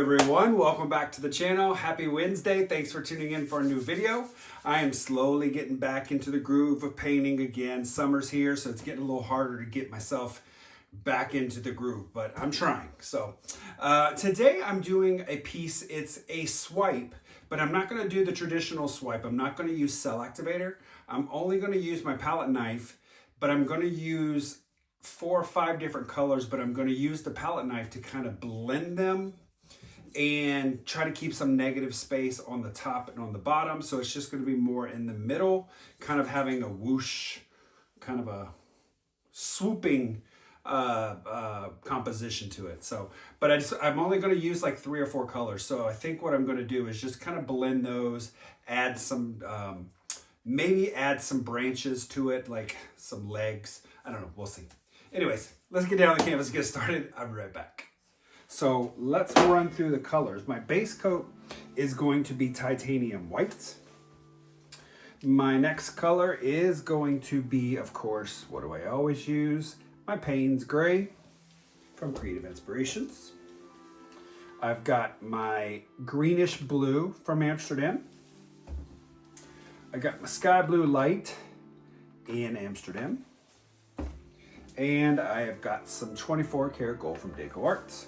everyone, welcome back to the channel. Happy Wednesday. Thanks for tuning in for a new video. I am slowly getting back into the groove of painting again. Summer's here, so it's getting a little harder to get myself back into the groove, but I'm trying. So today I'm doing a piece. It's a swipe, but I'm not going to do the traditional swipe. I'm not going to use cell activator. I'm only going to use my palette knife, but I'm going to use 4 or 5 different colors, but I'm going to use the palette knife to kind of blend them and try to keep some negative space on the top and on the bottom. So it's just going to be more in the middle, kind of having a whoosh, kind of a swooping composition to it. So, but I'm only going to use like 3 or 4 colors. So I think what I'm going to do is just kind of blend those, add some, maybe add some branches to it, like some legs. I don't know, we'll see. Anyways, let's get down on the canvas and get started. I'll be right back. So let's run through the colors. My base coat is going to be titanium white. My next color is going to be, of course, what do I always use? My Payne's gray from Creative Inspirations. I've got my greenish blue from Amsterdam. I got my sky blue light in Amsterdam. And I have got some 24 karat gold from DecoArt.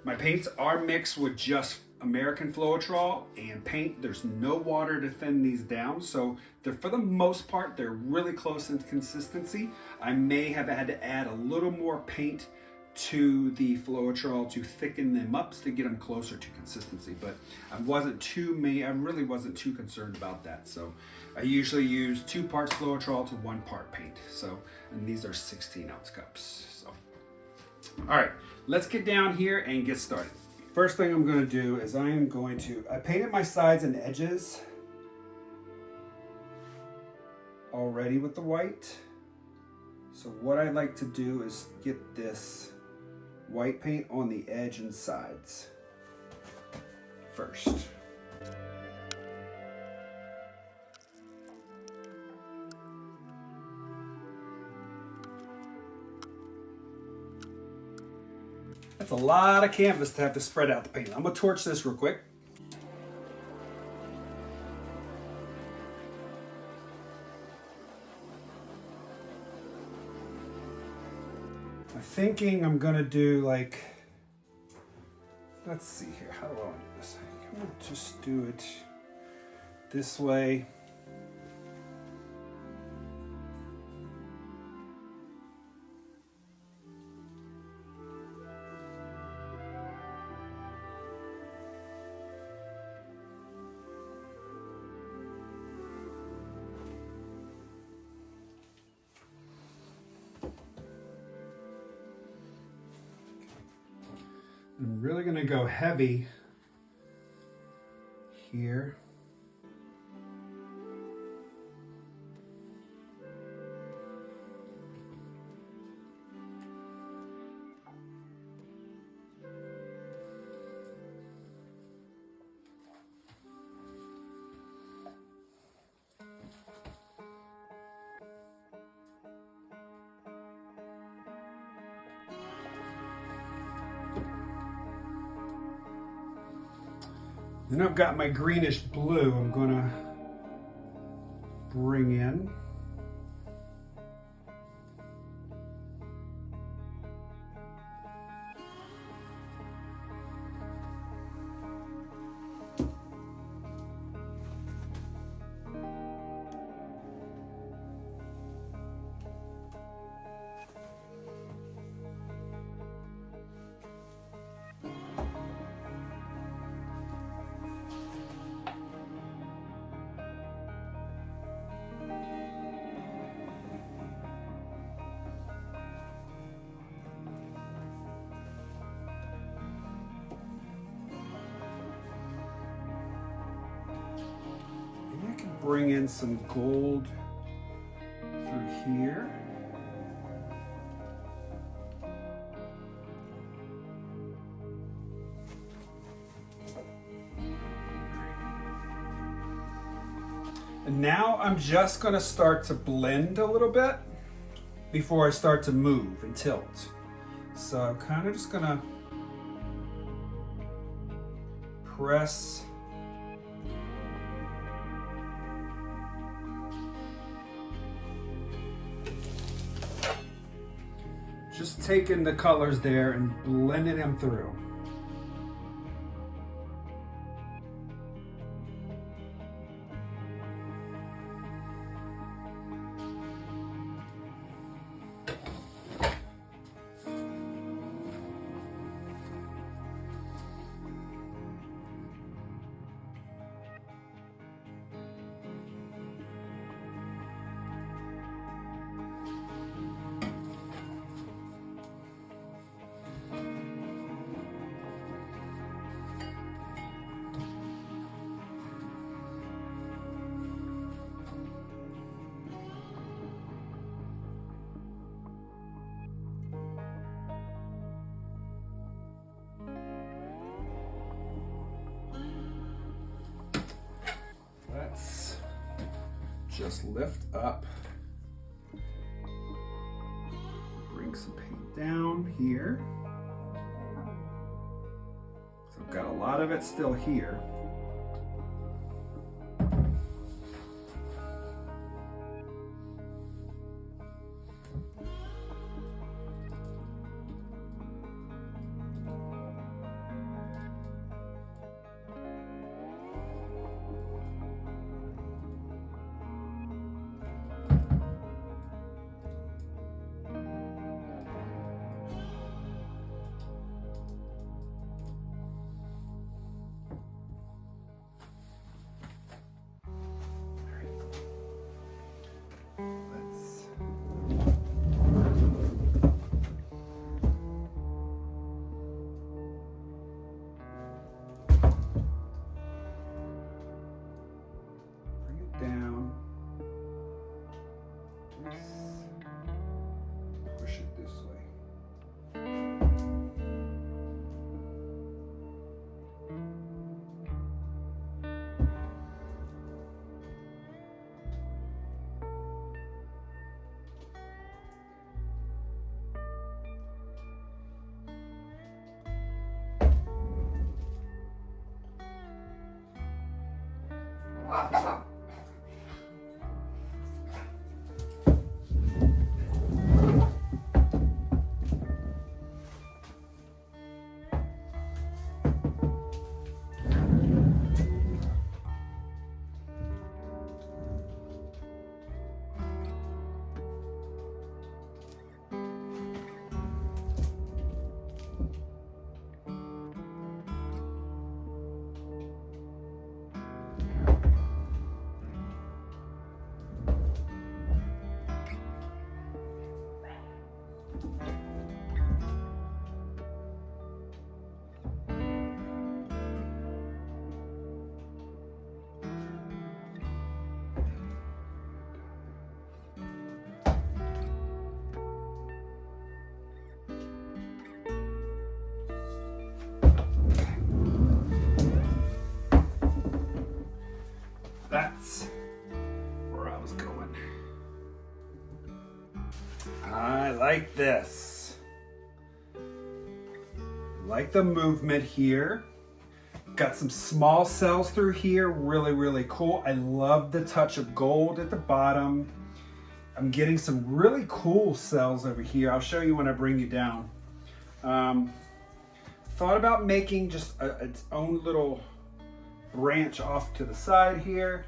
My paints are mixed with just American Floetrol and paint. There's no water to thin these down, so they're, for the most part, they're really close in consistency. I may have had to add a little more paint to the Floetrol to thicken them up to get them closer to consistency, but I really wasn't too concerned about that. So I usually use 2 parts Floetrol to 1 part paint. So, and these are 16-ounce cups. So, all right, let's get down here and get started. First thing I'm going to do is I painted my sides and edges already with the white. So what I like to do is get this white paint on the edge and sides first. That's a lot of canvas to have to spread out the paint. I'm gonna torch this real quick. I'm thinking I'm gonna do like, let's see here, how do I want to do this? I'm gonna just do it this way. I'm really going to go heavy here. Then I've got my greenish blue I'm gonna bring in. Bring in some gold through here. And now I'm just going to start to blend a little bit before I start to move and tilt. So I'm kind of just going to press. Just taking the colors there and blending them through. Let's just lift up, bring some paint down here. So I've got a lot of it still here. Down. Push it this way. That's where I was going. I like this. Like the movement here. Got some small cells through here, really, really cool. I love the touch of gold at the bottom. I'm getting some really cool cells over here. I'll show you when I bring you down. Thought about making just its own little branch off to the side here,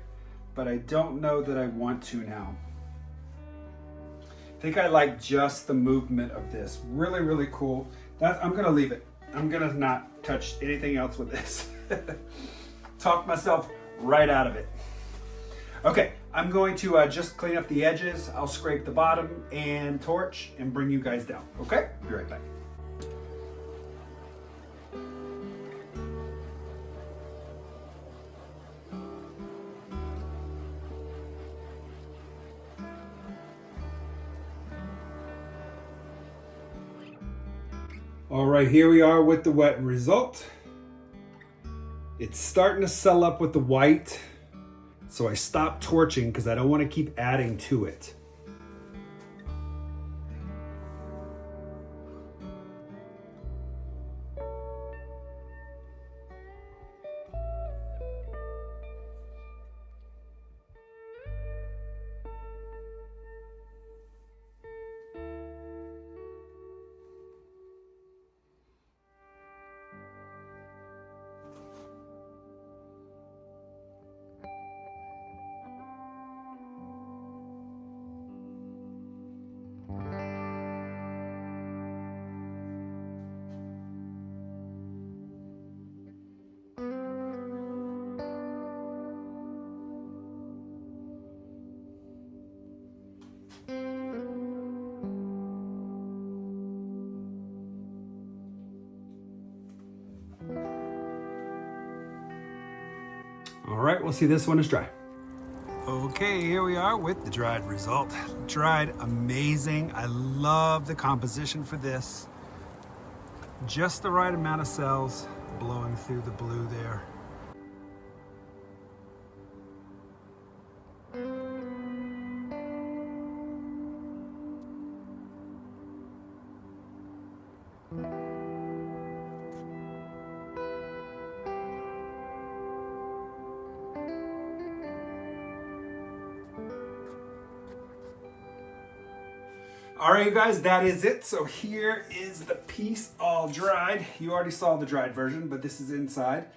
but I don't know that I want to now. I think I like just the movement of this. Really, really cool. I'm gonna leave it. I'm gonna not touch anything else with this. Talk myself right out of it. Okay, I'm going to just clean up the edges. I'll scrape the bottom and torch and bring you guys down. Okay, be right back. All right, here we are with the wet result. It's starting to settle up with the white, so I stopped torching because I don't want to keep adding to it. right, we'll see this one is dry. Okay, here we are with the dried result. Dried amazing. I love the composition for this. Just the right amount of cells blowing through the blue there. All right, you guys, that is it. So here is the piece all dried. You already saw the dried version, but this is inside.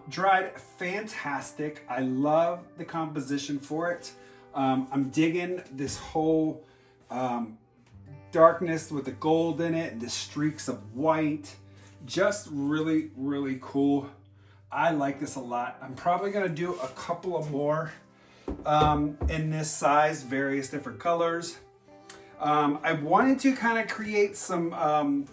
Dried, fantastic. I love the composition for it. I'm digging this whole darkness with the gold in it and the streaks of white. Just really, really cool. I like this a lot. I'm probably gonna do a couple of more in this size, various different colors. I wanted to kind of create some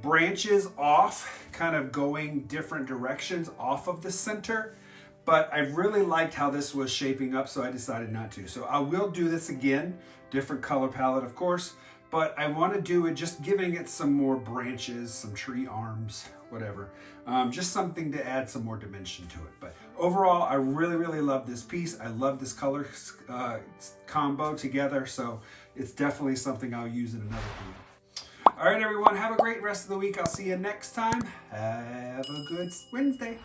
branches off, kind of going different directions off of the center, but I really liked how this was shaping up, so I decided not to. So I will do this again, different color palette, of course, but I want to do it just giving it some more branches, some tree arms, whatever. Just something to add some more dimension to it. But overall, I really, really love this piece. I love this color combo together, so it's definitely something I'll use in another video. All right, everyone, have a great rest of the week. I'll see you next time. Have a good Wednesday.